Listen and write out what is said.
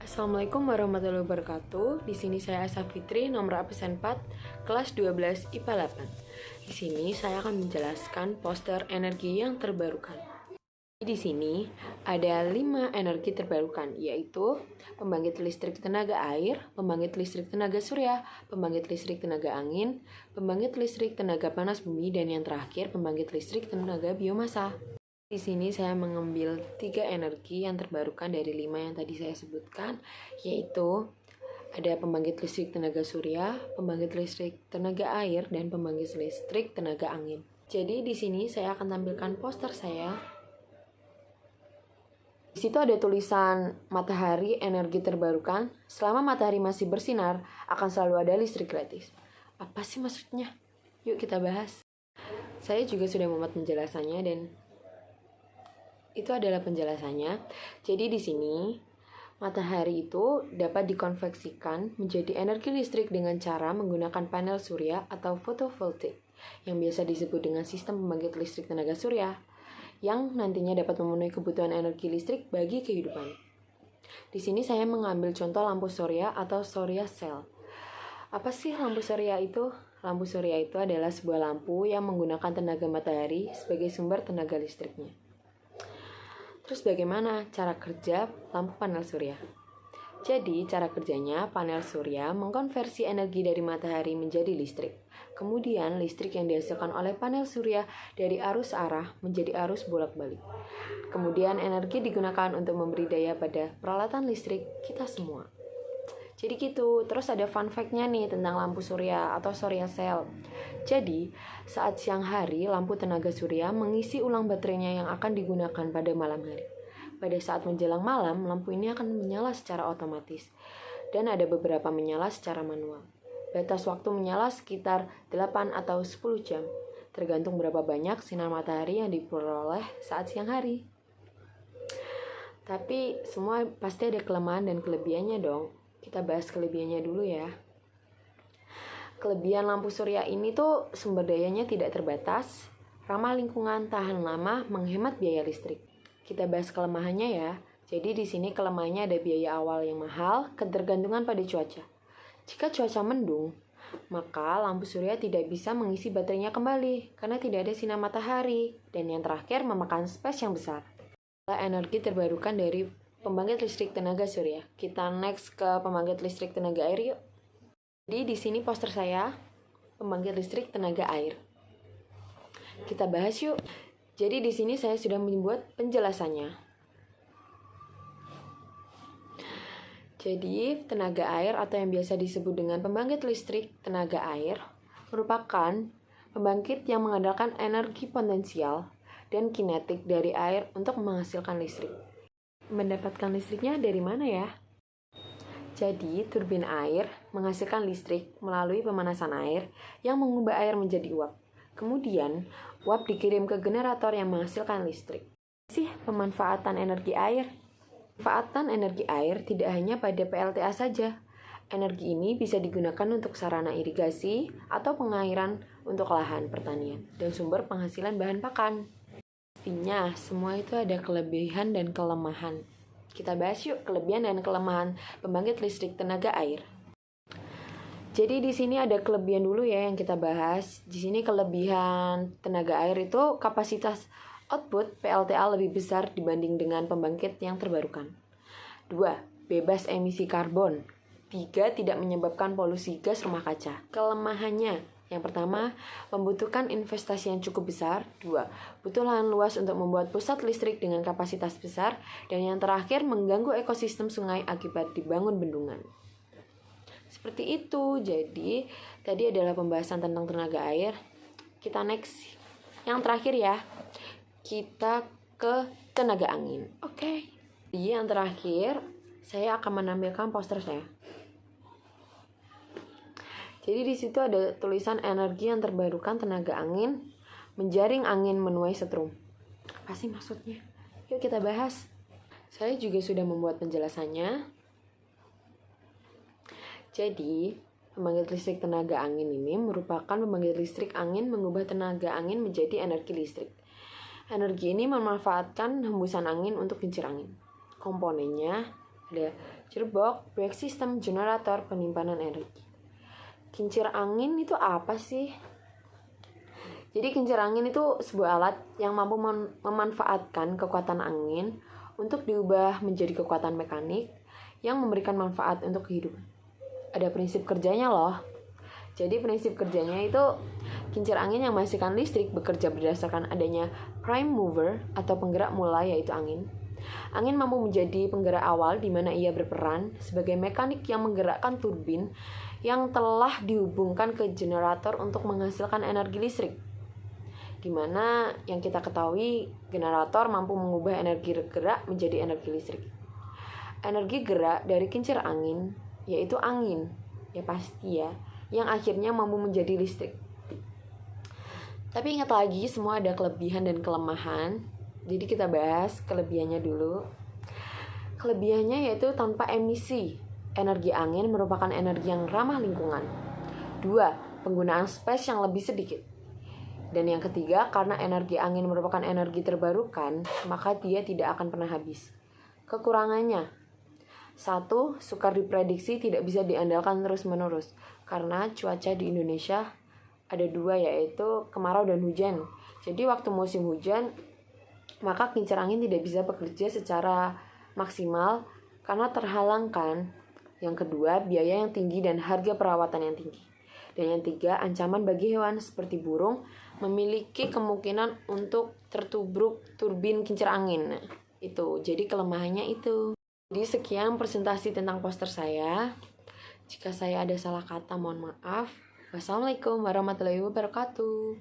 Assalamualaikum warahmatullahi wabarakatuh. Di sini saya Asa Fitri, nomor absen 4, kelas 12 IPA 8. Di sini saya akan menjelaskan poster energi yang terbarukan. Di sini ada 5 energi terbarukan, yaitu pembangkit listrik tenaga air, pembangkit listrik tenaga surya, pembangkit listrik tenaga angin, pembangkit listrik tenaga panas bumi, dan yang terakhir pembangkit listrik tenaga biomasa. Di sini saya mengambil 3 energi yang terbarukan dari 5 yang tadi saya sebutkan, yaitu ada pembangkit listrik tenaga surya, pembangkit listrik tenaga air, dan pembangkit listrik tenaga angin. Jadi di sini saya akan tampilkan poster saya. Di situ ada tulisan matahari energi terbarukan. Selama matahari masih bersinar, akan selalu ada listrik gratis. Apa sih maksudnya? Yuk kita bahas. Saya juga sudah membuat penjelasannya dan itu adalah penjelasannya. Jadi di sini matahari itu dapat dikonveksikan menjadi energi listrik dengan cara menggunakan panel surya atau fotovoltaik yang biasa disebut dengan sistem pembangkit listrik tenaga surya yang nantinya dapat memenuhi kebutuhan energi listrik bagi kehidupan. Di sini saya mengambil contoh lampu surya atau surya cell. Apa sih lampu surya itu? Lampu surya itu adalah sebuah lampu yang menggunakan tenaga matahari sebagai sumber tenaga listriknya. Terus bagaimana cara kerja lampu panel surya? Jadi cara kerjanya panel surya mengkonversi energi dari matahari menjadi listrik. Kemudian listrik yang dihasilkan oleh panel surya dari arus arah menjadi arus bolak-balik. Kemudian energi digunakan untuk memberi daya pada peralatan listrik kita semua. Jadi gitu. Terus ada fun fact-nya nih tentang lampu surya atau surya cell. Jadi, saat siang hari, lampu tenaga surya mengisi ulang baterainya yang akan digunakan pada malam hari. Pada saat menjelang malam, lampu ini akan menyala secara otomatis. Dan ada beberapa menyala secara manual. Batas waktu menyala sekitar 8 atau 10 jam. Tergantung berapa banyak sinar matahari yang diperoleh saat siang hari. Tapi semua pasti ada kelemahan dan kelebihannya dong. Kita bahas kelebihannya dulu ya. Kelebihan lampu surya ini tuh sumber dayanya tidak terbatas, ramah lingkungan, tahan lama, menghemat biaya listrik. Kita bahas kelemahannya ya. Jadi di sini kelemahannya ada biaya awal yang mahal, ketergantungan pada cuaca. Jika cuaca mendung, maka lampu surya tidak bisa mengisi baterainya kembali karena tidak ada sinar matahari. Dan yang terakhir memakan space yang besar. Energi terbarukan dari pembangkit listrik tenaga surya. Kita next ke pembangkit listrik tenaga air yuk. Jadi di sini poster saya pembangkit listrik tenaga air. Kita bahas yuk. Jadi di sini saya sudah membuat penjelasannya. Jadi tenaga air atau yang biasa disebut dengan pembangkit listrik tenaga air merupakan pembangkit yang mengandalkan energi potensial dan kinetik dari air untuk menghasilkan listrik. Mendapatkan listriknya dari mana ya? Jadi, turbin air menghasilkan listrik melalui pemanasan air yang mengubah air menjadi uap. Kemudian, uap dikirim ke generator yang menghasilkan listrik. Sih pemanfaatan energi air? Pemanfaatan energi air tidak hanya pada PLTA saja. Energi ini bisa digunakan untuk sarana irigasi atau pengairan untuk lahan pertanian dan sumber penghasilan bahan pakan. Pastinya, semua itu ada kelebihan dan kelemahan. Kita bahas yuk kelebihan dan kelemahan pembangkit listrik tenaga air. Jadi di sini ada kelebihan dulu ya yang kita bahas. Di sini kelebihan tenaga air itu kapasitas output PLTA lebih besar dibanding dengan pembangkit yang terbarukan. 2. Bebas emisi karbon. 3. Tidak menyebabkan polusi gas rumah kaca. Kelemahannya, yang pertama, membutuhkan investasi yang cukup besar. 2. Butuh lahan luas untuk membuat pusat listrik dengan kapasitas besar. Dan yang terakhir, mengganggu ekosistem sungai akibat dibangun bendungan. Seperti itu. Jadi, tadi adalah pembahasan tentang tenaga air. Kita next. Yang terakhir ya. Kita ke tenaga angin. Oke. Jadi yang terakhir, saya akan menampilkan poster saya. Jadi di situ ada tulisan energi yang terbarukan tenaga angin, menjaring angin menuai setrum. Apa sih maksudnya? Yuk kita bahas. Saya juga sudah membuat penjelasannya. Jadi, pembangkit listrik tenaga angin ini merupakan pembangkit listrik angin mengubah tenaga angin menjadi energi listrik. Energi ini memanfaatkan hembusan angin untuk kincir angin. Komponennya ada gearbox, brake system, generator, penyimpanan energi. Kincir angin itu apa sih? Jadi kincir angin itu sebuah alat yang mampu memanfaatkan kekuatan angin untuk diubah menjadi kekuatan mekanik yang memberikan manfaat untuk kehidupan. Ada prinsip kerjanya loh. Jadi prinsip kerjanya itu kincir angin yang menghasilkan listrik bekerja berdasarkan adanya prime mover atau penggerak mula yaitu angin. Angin mampu menjadi penggerak awal di mana ia berperan sebagai mekanik yang menggerakkan turbin yang telah dihubungkan ke generator untuk menghasilkan energi listrik. Di mana yang kita ketahui generator mampu mengubah energi gerak menjadi energi listrik. Energi gerak dari kincir angin yaitu angin, ya pasti ya, yang akhirnya mampu menjadi listrik. Tapi ingat lagi, semua ada kelebihan dan kelemahan. Jadi kita bahas kelebihannya dulu. Kelebihannya yaitu tanpa emisi. Energi angin merupakan energi yang ramah lingkungan. 2. Penggunaan space yang lebih sedikit. Dan yang ketiga, karena energi angin merupakan energi terbarukan, maka dia tidak akan pernah habis. Kekurangannya, 1. Sukar diprediksi, tidak bisa diandalkan terus-menerus. Karena cuaca di Indonesia ada 2, yaitu kemarau dan hujan. Jadi waktu musim hujan, maka kincir angin tidak bisa bekerja secara maksimal karena terhalangkan. Yang kedua, biaya yang tinggi dan harga perawatan yang tinggi. Dan yang 3, ancaman bagi hewan seperti burung memiliki kemungkinan untuk tertubruk turbin kincir angin. Itu, jadi kelemahannya itu. Jadi sekian presentasi tentang poster saya. Jika saya ada salah kata, mohon maaf. Wassalamualaikum warahmatullahi wabarakatuh.